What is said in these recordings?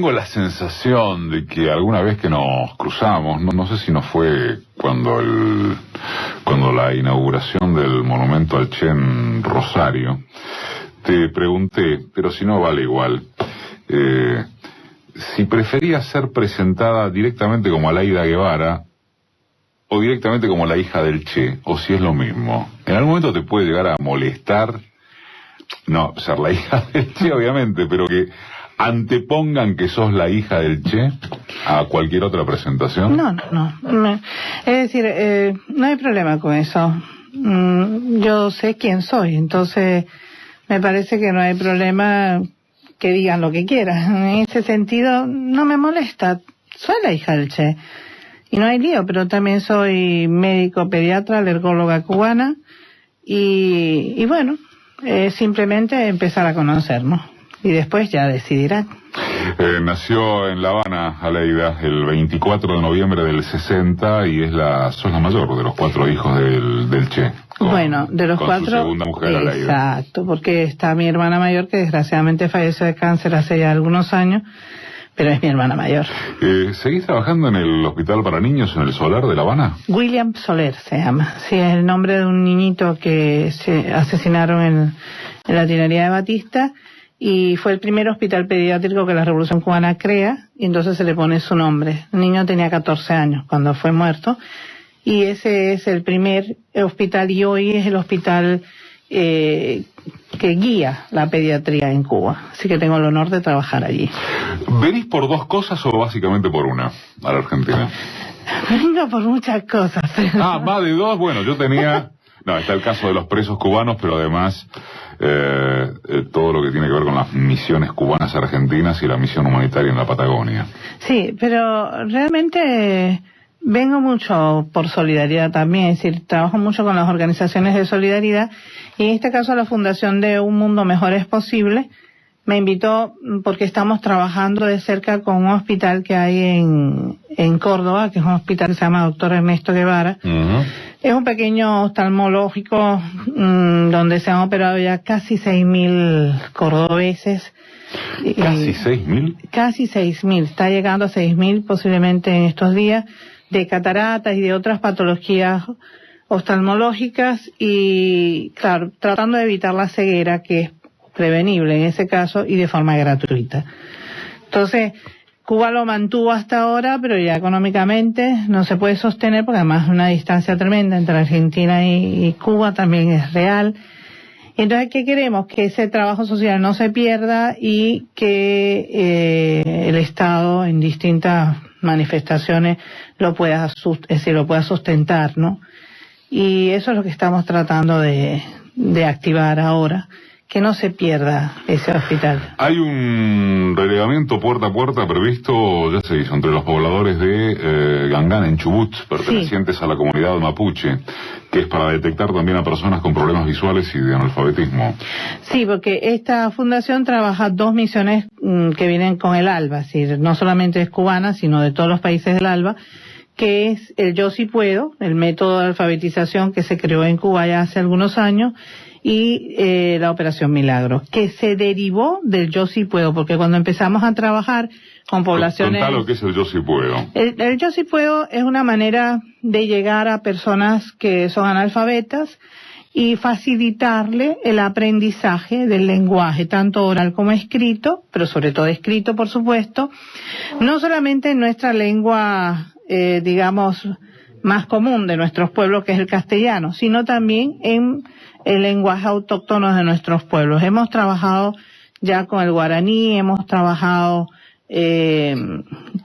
Tengo la sensación de que alguna vez que nos cruzamos, no sé si no fue cuando la inauguración del monumento al Che en Rosario, te pregunté, pero si no vale igual, si preferías ser presentada directamente como Aleida Guevara o directamente como la hija del Che, o si es lo mismo. En algún momento te puede llegar a molestar, no ser la hija del Che obviamente, pero que antepongan que sos la hija del Che a cualquier otra presentación. No. Es decir, no hay problema con eso. Yo sé quién soy, entonces me parece que no hay problema que digan lo que quieran. En ese sentido, no me molesta. Soy la hija del Che. Y no hay lío, pero también soy médico pediatra, alergóloga cubana. Y bueno, simplemente empezar a conocernos. Y después ya decidirán. Nació en La Habana, Aleida, el 24 de noviembre del 60 y sos la mayor de los 4 hijos del Che. Bueno, de los 4... Su segunda mujer, Aleida. Exacto, porque está mi hermana mayor que desgraciadamente falleció de cáncer hace ya algunos años, pero es mi hermana mayor. ¿Seguís trabajando en el Hospital para Niños en el Solar de La Habana? William Soler se llama. Sí, es el nombre de un niñito que se asesinaron en la tinería de Batista. Y fue el primer hospital pediátrico que la Revolución Cubana crea, y entonces se le pone su nombre. El niño tenía 14 años cuando fue muerto, y ese es el primer hospital, y hoy es el hospital que guía la pediatría en Cuba. Así que tengo el honor de trabajar allí. ¿Venís por 2 cosas o básicamente por una a la Argentina? Vengo por muchas cosas. Más de 2, bueno, yo tenía... No, está el caso de los presos cubanos, pero además todo lo que tiene que ver con las misiones cubanas argentinas y la misión humanitaria en la Patagonia. Sí, pero realmente vengo mucho por solidaridad también, es decir, trabajo mucho con las organizaciones de solidaridad, y en este caso la Fundación de Un Mundo Mejor es Posible me invitó porque estamos trabajando de cerca con un hospital que hay en Córdoba, que es un hospital que se llama Dr. Ernesto Guevara. Uh-huh. Es un pequeño oftalmológico donde se han operado ya casi 6.000 cordobeses. ¿Casi 6.000? Casi 6.000, está llegando a 6.000 posiblemente en estos días, de cataratas y de otras patologías oftalmológicas, y claro, tratando de evitar la ceguera, que es prevenible en ese caso y de forma gratuita. Entonces, Cuba lo mantuvo hasta ahora, pero ya económicamente no se puede sostener, porque además una distancia tremenda entre Argentina y Cuba también es real. Entonces, ¿qué queremos? Que ese trabajo social no se pierda y que el Estado en distintas manifestaciones lo pueda sustentar, ¿no? Y eso es lo que estamos tratando de activar ahora, que no se pierda ese hospital. Hay un relevamiento puerta a puerta previsto, ya se hizo, entre los pobladores de Gangán, en Chubut, pertenecientes a la comunidad mapuche, que es para detectar también a personas con problemas visuales y de analfabetismo. Sí, porque esta fundación trabaja 2 misiones que vienen con el ALBA, es decir, no solamente es cubana, sino de todos los países del ALBA, que es el Yo Sí Puedo, el método de alfabetización que se creó en Cuba ya hace algunos años, y la Operación Milagro, que se derivó del Yo Sí Puedo, porque cuando empezamos a trabajar con poblaciones... Contá lo que es el Yo Sí Puedo. El Yo Sí Puedo es una manera de llegar a personas que son analfabetas y facilitarle el aprendizaje del lenguaje, tanto oral como escrito, pero sobre todo escrito, por supuesto, no solamente en nuestra lengua, digamos, más común de nuestros pueblos, que es el castellano, sino también en el lenguaje autóctono de nuestros pueblos. Hemos trabajado ya con el guaraní, hemos trabajado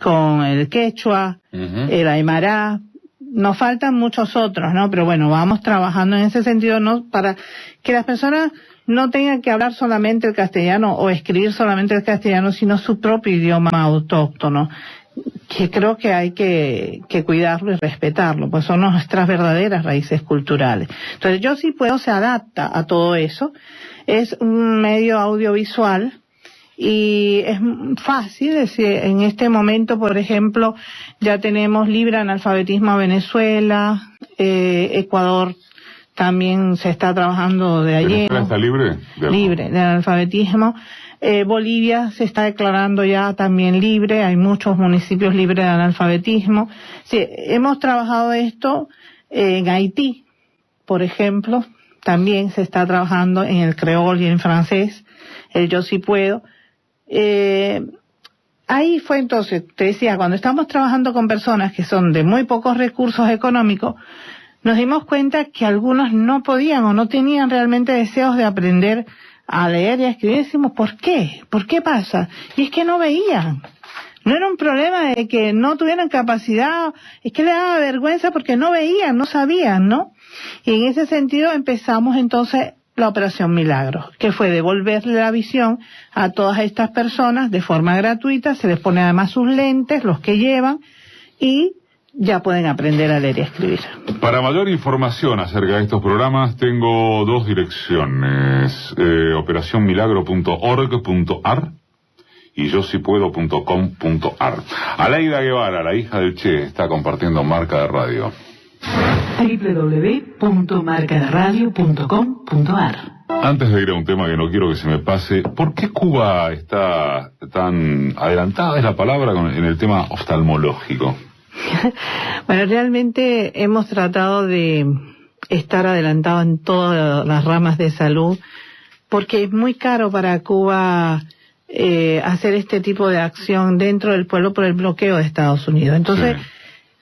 con el quechua, el aymara. Nos faltan muchos otros, ¿no? Pero bueno, vamos trabajando en ese sentido, ¿no? Para que las personas no tengan que hablar solamente el castellano o escribir solamente el castellano, sino su propio idioma autóctono, que creo que hay que cuidarlo y respetarlo, pues son nuestras verdaderas raíces culturales. Entonces, Yo Sí Puedo se adapta a todo eso, es un medio audiovisual y es fácil, es decir, en este momento, por ejemplo, ya tenemos libre analfabetismo a Venezuela, Ecuador también se está trabajando de ayer. ¿Venezuela está libre? Libre de analfabetismo. Bolivia se está declarando ya también libre, hay muchos municipios libres de analfabetismo. Sí, hemos trabajado esto en Haití, por ejemplo, también se está trabajando en el creol y en francés, el yo sí puedo. Ahí fue entonces, te decía, cuando estamos trabajando con personas que son de muy pocos recursos económicos, nos dimos cuenta que algunos no podían o no tenían realmente deseos de aprender a leer y a escribir. Decimos, ¿por qué? ¿Por qué pasa? Y es que no veían. No era un problema de que no tuvieran capacidad, es que le daba vergüenza porque no veían, no sabían, ¿no? Y en ese sentido empezamos entonces la Operación Milagro, que fue devolverle la visión a todas estas personas de forma gratuita, se les pone además sus lentes, los que llevan, y ya pueden aprender a leer y a escribir. Para mayor información acerca de estos programas tengo dos direcciones, operacionmilagro.org.ar y yosipuedo.com.ar. Aleida Guevara, la hija del Che, está compartiendo Marca de Radio. www.marcaderadio.com.ar. Antes de ir a un tema que no quiero que se me pase, ¿por qué Cuba está tan adelantada, es la palabra, en el tema oftalmológico? Bueno, realmente hemos tratado de estar adelantado en todas las ramas de salud, porque es muy caro para Cuba hacer este tipo de acción dentro del pueblo por el bloqueo de Estados Unidos. Entonces,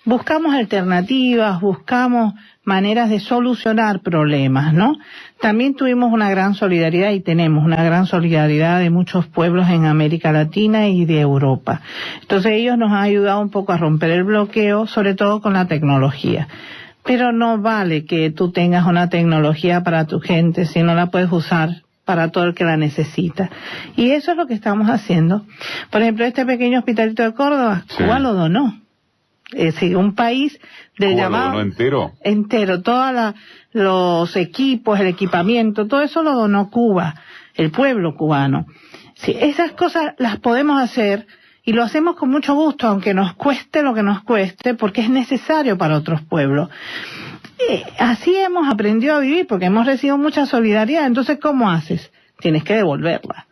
buscamos alternativas, buscamos maneras de solucionar problemas, ¿no? También tuvimos una gran solidaridad y tenemos una gran solidaridad de muchos pueblos en América Latina y de Europa. Entonces ellos nos han ayudado un poco a romper el bloqueo, sobre todo con la tecnología. Pero no vale que tú tengas una tecnología para tu gente si no la puedes usar para todo el que la necesita. Y eso es lo que estamos haciendo. Por ejemplo, este pequeño hospitalito de Córdoba, Cuba lo donó. Es decir, un país del llamado... ¿Lo donó entero? Entero, todos los equipos, el equipamiento, todo eso lo donó Cuba, el pueblo cubano. Sí, esas cosas las podemos hacer y lo hacemos con mucho gusto, aunque nos cueste lo que nos cueste, porque es necesario para otros pueblos. Así hemos aprendido a vivir, porque hemos recibido mucha solidaridad. Entonces, ¿cómo haces? Tienes que devolverla.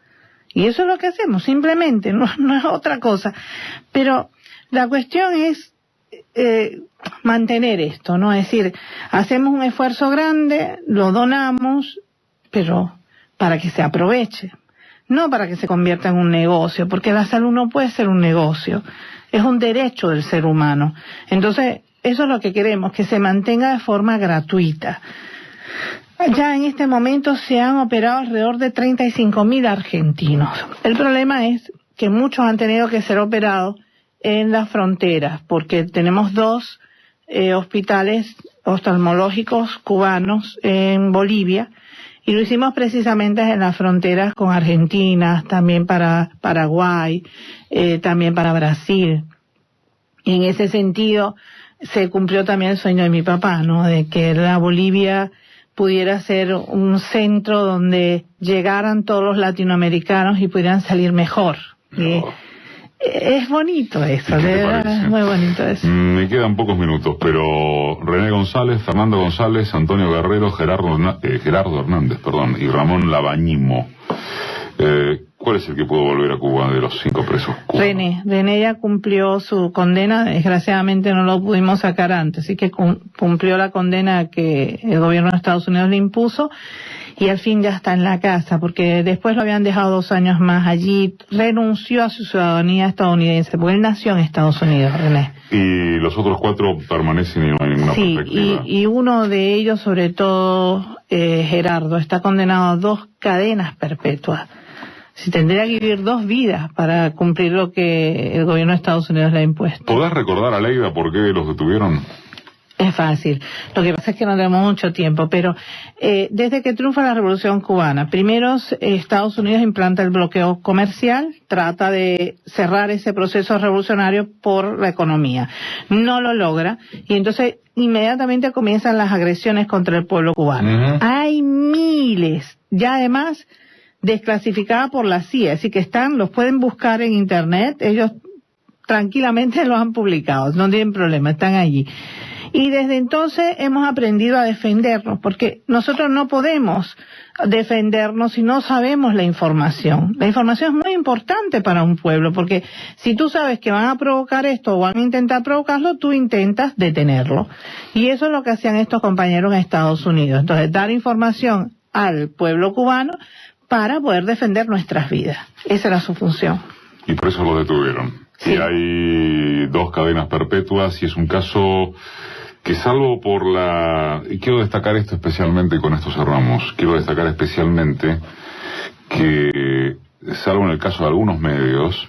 Y eso es lo que hacemos, simplemente, no es otra cosa. Pero la cuestión es mantener esto, ¿no? Es decir, hacemos un esfuerzo grande, lo donamos, pero para que se aproveche, no para que se convierta en un negocio, porque la salud no puede ser un negocio, es un derecho del ser humano. Entonces, eso es lo que queremos, que se mantenga de forma gratuita. Ya en este momento se han operado alrededor de 35.000 argentinos. El problema es que muchos han tenido que ser operados en las fronteras, porque tenemos dos hospitales oftalmológicos cubanos en Bolivia, y lo hicimos precisamente en las fronteras con Argentina, también para Paraguay, también para Brasil. Y en ese sentido se cumplió también el sueño de mi papá, ¿no? De que la Bolivia pudiera ser un centro donde llegaran todos los latinoamericanos y pudieran salir mejor. Es bonito eso, de verdad, es muy bonito eso. Me quedan pocos minutos, pero René González, Fernando González, Antonio Guerrero, Gerardo Hernández, y Ramón Labañimo. ¿Cuál es el que pudo volver a Cuba de los 5 presos cubanos? René ya cumplió su condena, desgraciadamente no lo pudimos sacar antes, así que cumplió la condena que el gobierno de Estados Unidos le impuso, y al fin ya está en la casa, porque después lo habían dejado 2 años más allí, renunció a su ciudadanía estadounidense, porque él nació en Estados Unidos, René. Y los otros 4 permanecen y no hay ninguna perspectiva. Y uno de ellos, sobre todo Gerardo, está condenado a 2 cadenas perpetuas. Si tendría que vivir 2 vidas para cumplir lo que el gobierno de Estados Unidos le ha impuesto. ¿Podés recordar, Aleida, por qué los detuvieron? Es fácil. Lo que pasa es que no tenemos mucho tiempo, pero desde que triunfa la Revolución Cubana, primero Estados Unidos implanta el bloqueo comercial, trata de cerrar ese proceso revolucionario por la economía. No lo logra, y entonces inmediatamente comienzan las agresiones contra el pueblo cubano. Hay miles, ya además desclasificada por la CIA, así que los pueden buscar en internet, ellos tranquilamente los han publicado, no tienen problema, están allí. Y desde entonces hemos aprendido a defendernos, porque nosotros no podemos defendernos si no sabemos la información. La información es muy importante para un pueblo, porque si tú sabes que van a provocar esto o van a intentar provocarlo, tú intentas detenerlo. Y eso es lo que hacían estos compañeros en Estados Unidos. Entonces, dar información al pueblo cubano para poder defender nuestras vidas. Esa era su función. Y por eso lo detuvieron. Sí. Y hay 2 cadenas perpetuas y es un caso que, salvo por y quiero destacar esto especialmente, y con esto cerramos, quiero destacar especialmente que, salvo en el caso de algunos medios,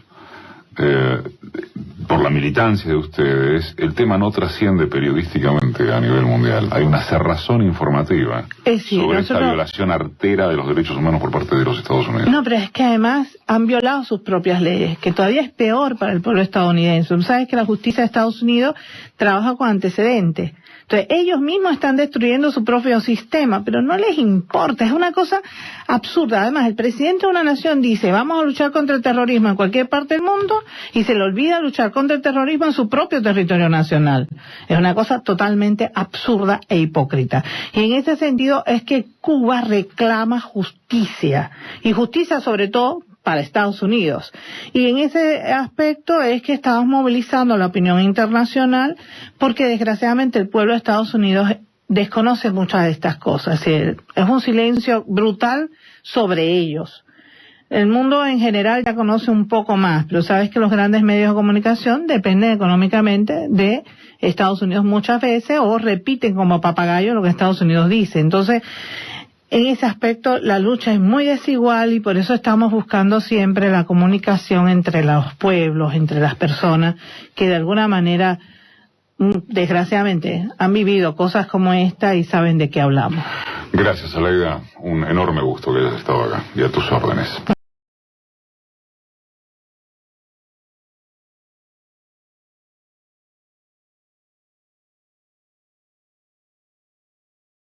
por la militancia de ustedes, el tema no trasciende periodísticamente a nivel mundial. Hay una cerrazón informativa sobre esta violación artera de los derechos humanos por parte de los Estados Unidos. No, pero es que además han violado sus propias leyes, que todavía es peor para el pueblo estadounidense. Tú sabes que la justicia de Estados Unidos trabaja con antecedentes. Entonces, ellos mismos están destruyendo su propio sistema, pero no les importa, es una cosa absurda. Además, el presidente de una nación dice, vamos a luchar contra el terrorismo en cualquier parte del mundo, y se le olvida luchar contra el terrorismo en su propio territorio nacional. Es una cosa totalmente absurda e hipócrita. Y en ese sentido es que Cuba reclama justicia, y justicia sobre todo para Estados Unidos. Y en ese aspecto es que estamos movilizando la opinión internacional, porque desgraciadamente el pueblo de Estados Unidos desconoce muchas de estas cosas. Es un silencio brutal sobre ellos. El mundo en general ya conoce un poco más, pero sabes que los grandes medios de comunicación dependen económicamente de Estados Unidos muchas veces, o repiten como papagayo lo que Estados Unidos dice. Entonces, en ese aspecto la lucha es muy desigual, y por eso estamos buscando siempre la comunicación entre los pueblos, entre las personas que de alguna manera, desgraciadamente, han vivido cosas como esta y saben de qué hablamos. Gracias, Aleida. Un enorme gusto que hayas estado acá y a tus órdenes.